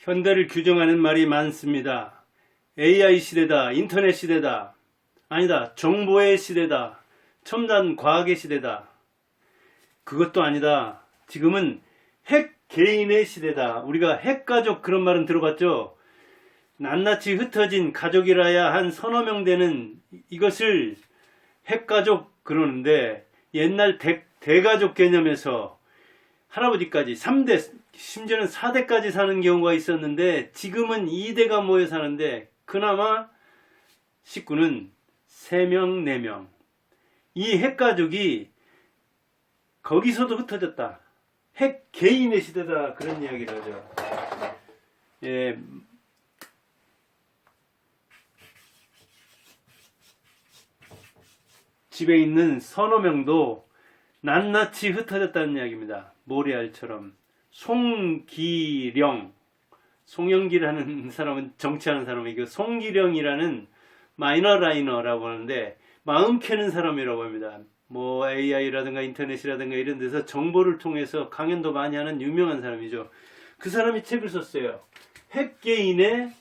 현대를 규정하는 말이 많습니다. AI 시대다, 인터넷 시대다, 아니다, 정보의 시대다, 첨단 과학의 시대다. 그것도 아니다. 지금은 핵 개인의 시대다. 우리가 핵가족 그런 말은 들어봤죠? 낱낱이 흩어진 가족이라야 한 서너 명 되는 이것을 핵가족 그러는데 옛날 대가족 개념에서 할아버지까지 3대 심지어는 4대까지 사는 경우가 있었는데 지금은 2대가 모여 사는데 그나마 식구는 3명, 4명. 이 핵가족이 거기서도 흩어졌다. 핵 개인의 시대다. 그런 이야기를 하죠. 예. 집에 있는 서너 명도 낱낱이 흩어졌다는 이야기입니다. 모래알처럼. 송기령, 송영기라는 사람은 정치하는 사람이고 송기령이라는 마이너라이너라고 하는데 마음 캐는 사람이라고 합니다. 뭐 AI라든가 인터넷이라든가 이런 데서 정보를 통해서 강연도 많이 하는 유명한 사람이죠. 그 사람이 책을 썼어요. 핵개인의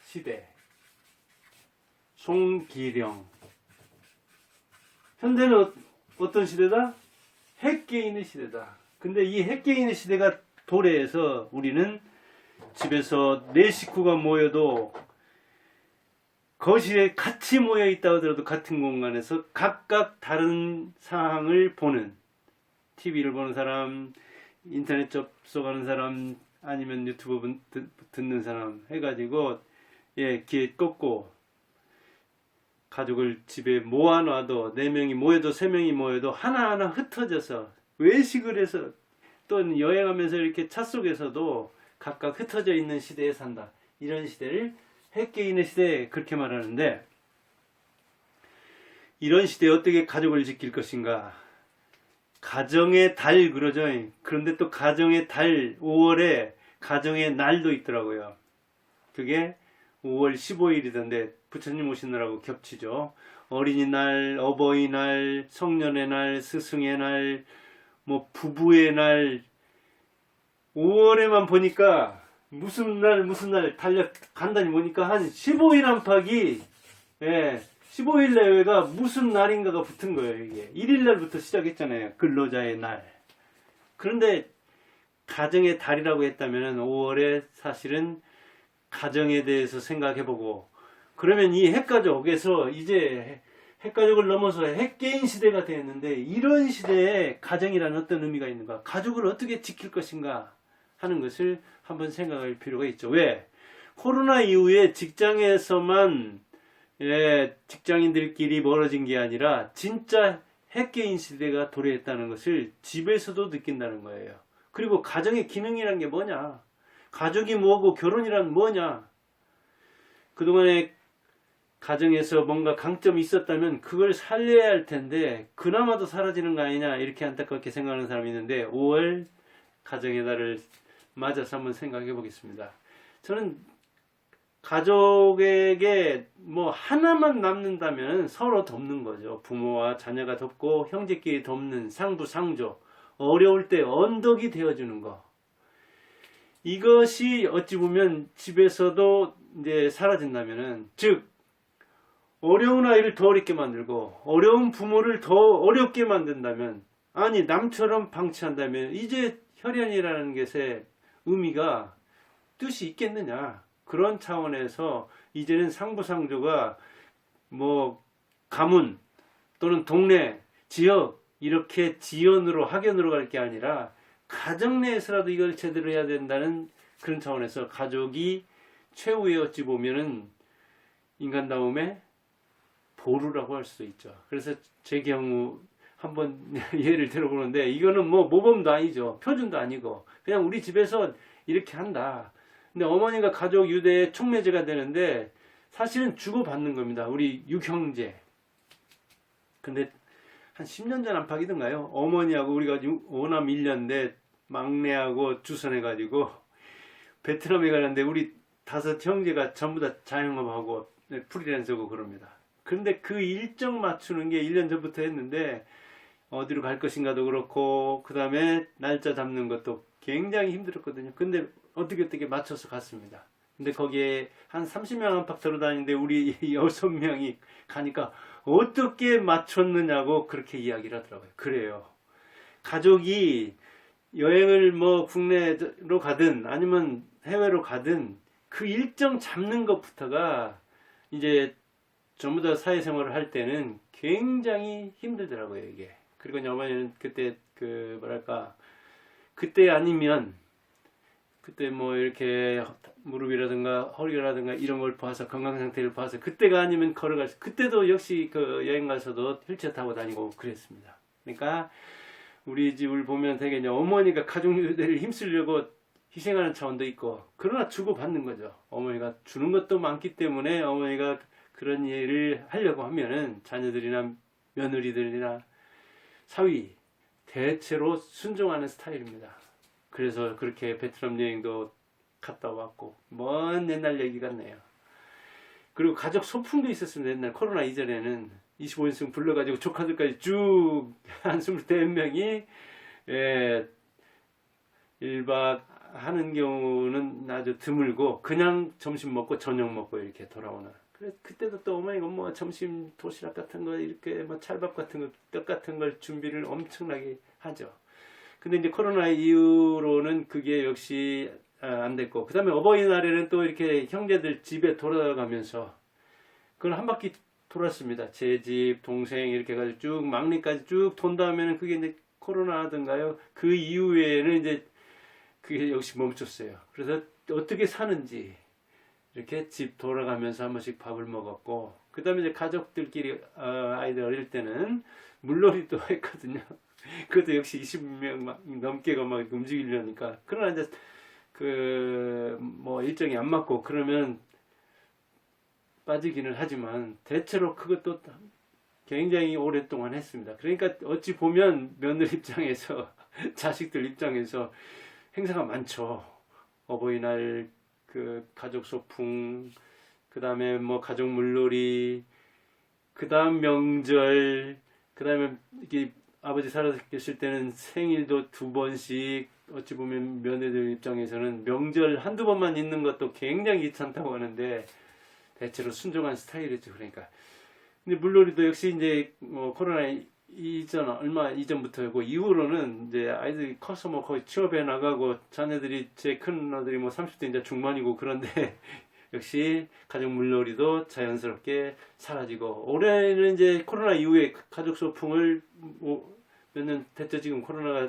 시대. 송기령. 현대는 어떤 시대다? 핵개인의 시대다. 근데 이 핵개인의 시대가 도래해서 우리는 집에서 4식구가 모여도 거실에 같이 모여 있다 하더라도 같은 공간에서 각각 다른 상황을 보는, TV를 보는 사람, 인터넷 접속하는 사람, 아니면 유튜브 듣는 사람 해가지고 귀에 꽂고 가족을 집에 모아놔도 4명이 모여도 3명이 모여도 하나하나 흩어져서 외식을 해서 또 여행하면서 이렇게 차 속에서도 각각 흩어져 있는 시대에 산다. 이런 시대를 핵개인의 시대 그렇게 말하는데 이런 시대에 어떻게 가족을 지킬 것인가? 가정의 달 그러죠. 그런데 또 가정의 달 5월에 가정의 날도 있더라고요. 그게 5월 15일이던데 부처님 오시느라고 겹치죠. 어린이날, 어버이날, 성년의 날, 스승의 날, 뭐 부부의 날 5월에만 보니까 무슨 날 달력 간단히 보니까 한 15일 안팎이 15일 내외가 무슨 날인가가 붙은 거예요. 이게 1일 날부터 시작했잖아요. 근로자의 날. 그런데 가정의 달이라고 했다면 5월에 사실은 가정에 대해서 생각해보고 그러면 이 핵가족에서 이제 핵가족을 넘어서 핵개인 시대가 되었는데 이런 시대에 가정이라는 어떤 의미가 있는가? 가족을 어떻게 지킬 것인가? 하는 것을 한번 생각할 필요가 있죠. 왜? 코로나 이후에 직장에서만 직장인들끼리 멀어진 게 아니라 진짜 핵개인 시대가 도래했다는 것을 집에서도 느낀다는 거예요. 그리고 가정의 기능이란 게 뭐냐? 가족이 뭐고 결혼이란 뭐냐? 그동안에 가정에서 뭔가 강점이 있었다면 그걸 살려야 할 텐데 그나마도 사라지는 거 아니냐 이렇게 안타깝게 생각하는 사람이 있는데 5월 가정의 달을 맞아서 한번 생각해 보겠습니다. 저는 가족에게 뭐 하나만 남는다면 서로 돕는 거죠. 부모와 자녀가 돕고 형제끼리 돕는 상부상조. 어려울 때 언덕이 되어주는 거. 이것이 어찌 보면 집에서도 이제 사라진다면은, 즉, 어려운 아이를 더 어렵게 만들고, 어려운 부모를 더 어렵게 만든다면, 아니, 남처럼 방치한다면, 이제 혈연이라는 것의 의미가 뜻이 있겠느냐. 그런 차원에서 이제는 상부상조가 뭐, 가문 또는 동네, 지역, 이렇게 지연으로, 학연으로 갈 게 아니라, 가정 내에서라도 이걸 제대로 해야 된다는 그런 차원에서 가족이 최후의 어찌 보면은 인간다움의 보루라고 할 수도 있죠. 그래서 제 경우 한번 예를 들어보는데 이거는 뭐 모범도 아니죠. 표준도 아니고 그냥 우리 집에서 이렇게 한다. 근데 어머니가 가족 유대의 촉매제가 되는데 사실은 주고받는 겁니다. 우리 육형제. 근데 한 10년 전 안팎이던가요? 어머니하고 우리가 오남 1년대 막내하고 주선해가지고 베트남에 가는데 우리 5 형제가 전부 다 자영업하고 프리랜서고 그럽니다. 그런데 그 일정 맞추는 게 1년 전부터 했는데 어디로 갈 것인가도 그렇고 그 다음에 날짜 잡는 것도 굉장히 힘들었거든요. 근데 어떻게 맞춰서 갔습니다. 근데 거기에 한 30명 안팎 들어다니는데 우리 6명이 가니까 어떻게 맞췄느냐고 그렇게 이야기를 하더라고요. 그래요. 가족이 여행을 뭐 국내로 가든 아니면 해외로 가든 그 일정 잡는 것부터가 이제 전부 다 사회생활을 할 때는 굉장히 힘들더라고요, 이게. 그리고 어머니는 그때 그 뭐랄까 그때 아니면 그때 뭐 이렇게 무릎이라든가 허리라든가 이런 걸 봐서 건강 상태를 봐서 그때가 아니면 걸어갈 수 그때도 역시 그 여행 가서도 휠체어 타고 다니고 그랬습니다. 그러니까 우리 집을 보면 되게 이제 어머니가 가족 유대를 힘쓰려고 희생하는 차원도 있고 그러나 주고받는 거죠. 어머니가 주는 것도 많기 때문에 어머니가 그런 일을 하려고 하면은 자녀들이나 며느리들이나 사위 대체로 순종하는 스타일입니다. 그래서 그렇게 베트남 여행도 갔다 왔고 먼 옛날 얘기 같네요. 그리고 가족 소풍도 있었습니다. 옛날 코로나 이전에는 25인승 불러가지고 조카들까지 쭉 한 24명이 1박 하는 경우는 아주 드물고 그냥 점심 먹고 저녁 먹고 이렇게 돌아오는. 그래 그때도 또 어머니가 뭐 점심 도시락 같은 거 이렇게 뭐 찰밥 같은 거 떡 같은 걸 준비를 엄청나게 하죠. 근데 이제 코로나 이후로는 그게 역시 안 됐고 그 다음에 어버이날에는 또 이렇게 형제들 집에 돌아가면서 그걸 한 바퀴 돌았습니다. 제 집, 동생 이렇게 해가지고 쭉 막내까지 쭉 돈 다음에는 그게 이제 코로나든가요. 그 이후에는 이제 그게 역시 멈췄어요. 그래서 어떻게 사는지 이렇게 집 돌아가면서 한 번씩 밥을 먹었고 그 다음에 이제 가족들끼리 아이들 어릴 때는 물놀이도 했거든요. 그것도 역시 20명 넘게가 막 움직이려니까 그러나 이제 그 뭐 일정이 안 맞고 그러면 빠지기는 하지만 대체로 그것도 굉장히 오랫동안 했습니다. 그러니까 어찌 보면 며느리 입장에서 자식들 입장에서 행사가 많죠. 어버이날 그 가족 소풍, 그 다음에 뭐 가족 물놀이, 그 다음 명절, 그 다음에 이게 아버지 살아 계실 때는 생일도 2번씩 어찌 보면 며느리들 입장에서는 명절 한두 번만 있는 것도 굉장히 귀찮다고 하는데 대체로 순종한 스타일이죠. 그러니까. 근데 물놀이도 역시 이제 뭐 코로나 이전 얼마 이전부터고 이후로는 이제 아이들이 커서 뭐 거의 취업해 나가고 자녀들이 제 큰 아들이 뭐 30대 이제 중반이고 그런데 역시 가족 물놀이도 자연스럽게 사라지고 올해는 이제 코로나 이후에 가족 소풍을 몇 년 됐죠. 지금 코로나가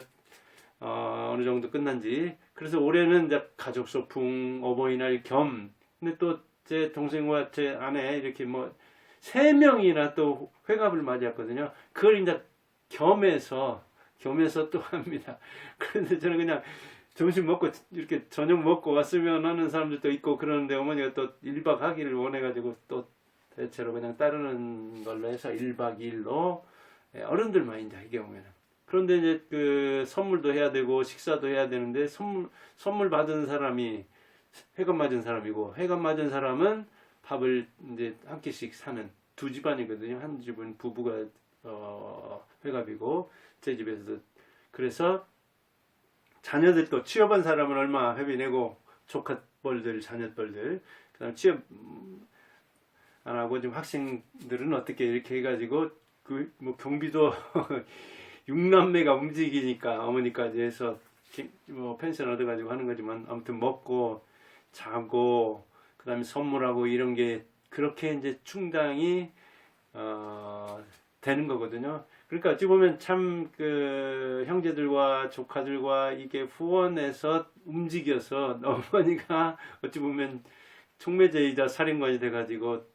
어느 정도 끝난지. 그래서 올해는 이제 가족 소풍 어버이날 겸 근데 또 제 동생과 제 아내 이렇게 뭐 3명이나 또 회갑을 맞이했거든요. 그걸 이제 겸해서 또 합니다. 그런데 저는 그냥 점심 먹고 이렇게 저녁 먹고 왔으면 하는 사람들도 있고 그러는데 어머니가 또 1박 하기를 원해가지고 또 대체로 그냥 따르는 걸로 해서 1박 2일로 어른들만 이제 이 경우에는. 그런데 이제 그 선물도 해야 되고 식사도 해야 되는데 선물 받은 사람이 회갑 맞은 사람이고 회갑 맞은 사람은 밥을 이제 한 끼씩 사는 두 집안이거든요. 한 집은 부부가 회갑이고 제 집에서도 그래서 자녀들도 취업한 사람은 얼마 회비 내고 조카뻘들 자녀뻘들 그다음 취업 안 하고 지금 학생들은 어떻게 이렇게 해가지고 그 뭐 경비도 6남매가 움직이니까 어머니까지 해서 뭐 펜션 얻어가지고 하는 거지만 아무튼 먹고 자고 그 다음에 선물하고 이런 게 그렇게 이제 충당이 되는 거거든요. 그러니까 어찌 보면 참 그 형제들과 조카들과 이게 후원해서 움직여서 어머니가 어찌 보면 촉매제이자 살인관이 돼가지고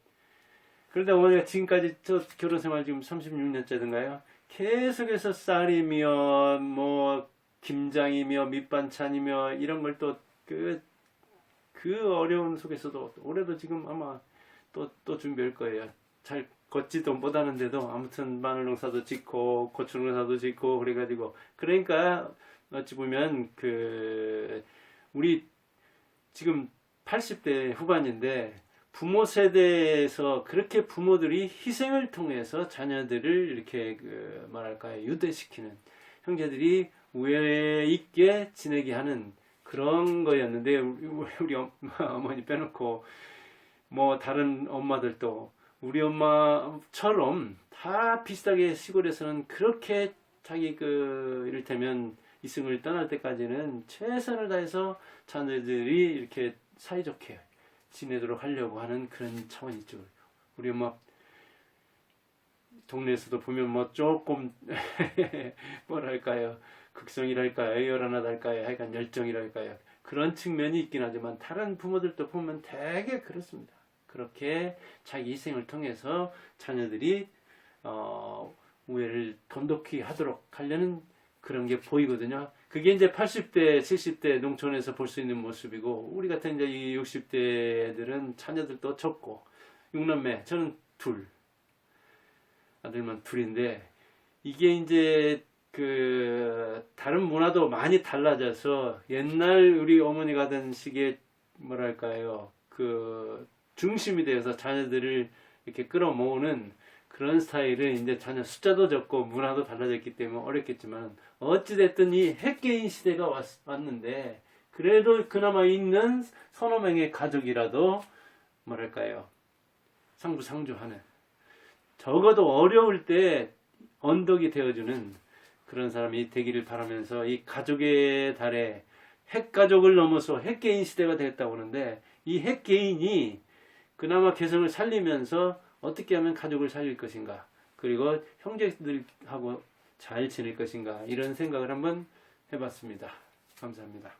그런데 어머니가 지금까지 저 결혼 생활 지금 36년째인가요? 계속해서 쌀이며 뭐 김장이며 밑반찬이며 이런 걸 또 그 어려운 속에서도 올해도 지금 아마 또 준비할 거예요. 잘 걷지도 못하는데도 아무튼 마늘 농사도 짓고 고추 농사도 짓고 그래가지고 그러니까 어찌 보면 그 우리 지금 80대 후반인데 부모 세대에서 그렇게 부모들이 희생을 통해서 자녀들을 이렇게 그 뭐랄까요 유대시키는 형제들이 우애 있게 지내게 하는 그런 거였는데 우리 어머니 빼놓고 뭐 다른 엄마들도 우리 엄마처럼 다 비슷하게 시골에서는 그렇게 자기 그 이를테면 이승을 떠날 때까지는 최선을 다해서 자녀들이 이렇게 사이좋게 지내도록 하려고 하는 그런 차원이 있죠. 우리 엄마 동네에서도 보면 뭐 조금 뭐랄까요, 극성이랄까요, 열연하달까요, 하여간 열정이랄까요, 그런 측면이 있긴 하지만 다른 부모들도 보면 되게 그렇습니다. 그렇게 자기 희생을 통해서 자녀들이 우애를 돈독히 하도록 하려는 그런 게 보이거든요. 그게 이제 80대, 70대 농촌에서 볼 수 있는 모습이고, 우리 같은 이제 이 60대들은 자녀들도 적고, 6남매, 저는 둘, 아들만 둘인데, 이게 이제 그 다른 문화도 많이 달라져서 옛날 우리 어머니가 하던 식의 뭐랄까요, 그 중심이 되어서 자녀들을 이렇게 끌어모으는 그런 스타일은 이제 자녀 숫자도 적고 문화도 달라졌기 때문에 어렵겠지만, 어찌됐든 이 핵개인 시대가 왔는데 그래도 그나마 있는 서너 명의 가족이라도 뭐랄까요, 상부상조하는, 적어도 어려울 때 언덕이 되어주는 그런 사람이 되기를 바라면서, 이 가족의 달에 핵가족을 넘어서 핵개인 시대가 되었다고 하는데, 이 핵개인이 그나마 개성을 살리면서 어떻게 하면 가족을 살릴 것인가, 그리고 형제들하고 잘 지낼 것인가, 이런 생각을 한번 해봤습니다. 감사합니다.